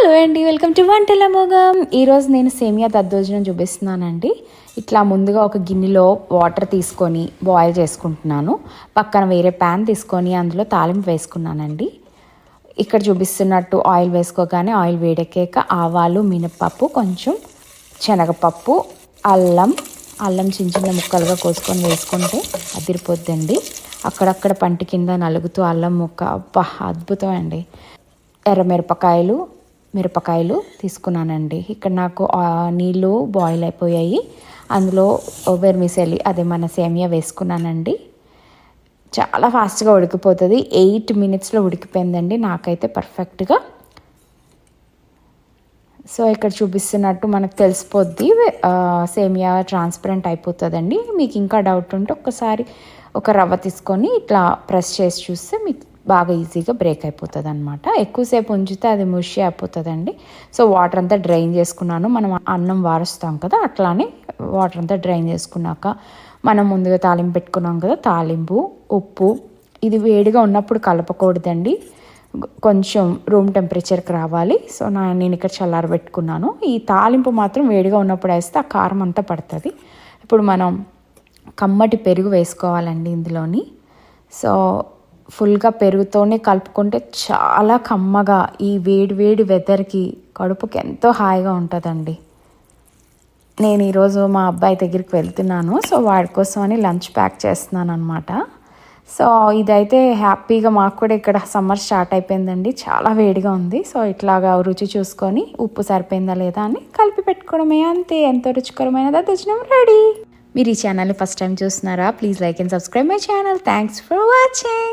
Hello అండి, welcome to వంటల మొగం. ఈరోజు నేను సేమియా దద్దోజనం చూపిస్తున్నానండి. ఇట్లా ముందుగా ఒక గిన్నెలో వాటర్ తీసుకొని బాయిల్ చేసుకుంటున్నాను. పక్కన వేరే ప్యాన్ తీసుకొని అందులో తాలింపు వేసుకున్నానండి. ఇక్కడ చూపిస్తున్నట్టు ఆయిల్ వేసుకోగానే ఆయిల్ వేడెక్కాక ఆవాలు, మినపప్పు, కొంచెం శనగపప్పు, అల్లం చిన్న చిన్న ముక్కలుగా కోసుకొని వేసుకుంటే అదిరిపోద్దండి. అక్కడక్కడ పంటి కింద నలుగుతూ అల్లం ముక్క, అబ్బా అద్భుతం అండి. మిరపకాయలు తీసుకున్నానండి. ఇక్కడ నాకు నీళ్ళు బాయిల్ అయిపోయాయి. అందులో వెర్మిసెలి, అదే మన సేమియా వేసుకున్నానండి. చాలా ఫాస్ట్గా ఉడికిపోతుంది. 8 minutesలో ఉడికిపోయిందండి నాకైతే పర్ఫెక్ట్గా. సో ఇక్కడ చూపిస్తున్నట్టు మనకు తెలిసిపోద్ది సేమియా ట్రాన్స్పరెంట్ అయిపోతుందండి. మీకు ఇంకా డౌట్ ఉంటే ఒక్కసారి ఒక రవ్వ తీసుకొని ఇట్లా ప్రెస్ చేసి చూస్తే మీకు బాగా ఈజీగా బ్రేక్ అయిపోతుంది అనమాట. ఎక్కువసేపు ఉంచితే అది ముషి అయిపోతుందండి. సో వాటర్ అంతా డ్రైన్ చేసుకున్నాను. మనం అన్నం వారుస్తాం కదా, అట్లానే వాటర్ అంతా డ్రైన్ చేసుకున్నాక మనం ముందుగా తాలింపు పెట్టుకున్నాం కదా, తాలింపు, ఉప్పు, ఇది వేడిగా ఉన్నప్పుడు కలపకూడదండి. కొంచెం రూమ్ టెంపరేచర్కి రావాలి. సో నేను ఇక్కడ చల్లారబెట్టుకున్నాను. ఈ తాలింపు మాత్రం వేడిగా ఉన్నప్పుడు వేస్తే ఆ కారం అంతా పడుతుంది. ఇప్పుడు మనం కమ్మటి పెరుగు వేసుకోవాలండి ఇందులోని. సో ఫుల్గా పెరుగుతోనే కలుపుకుంటే చాలా కమ్మగా ఈ వేడి వేడి వెదర్కి కడుపుకి ఎంతో హాయిగా ఉంటుందండి. నేను ఈరోజు మా అబ్బాయి దగ్గరికి వెళ్తున్నాను. సో వాడి కోసం అని లంచ్ ప్యాక్ చేస్తున్నాను అనమాట. సో ఇదైతే హ్యాపీగా, మాకు కూడా ఇక్కడ సమ్మర్ స్టార్ట్ అయిపోయిందండి. చాలా వేడిగా ఉంది. సో ఇట్లాగా రుచి చూసుకొని ఉప్పు సరిపోయిందా లేదా అని కలిపి పెట్టుకోవడమే, అంతే. ఎంతో రుచికరమైన దద్దోజనం రెడీ. మీరు ఈ ఛానల్ని ఫస్ట్ టైం చూస్తున్నారా? Please like and subscribe my channel. Thanks for watching.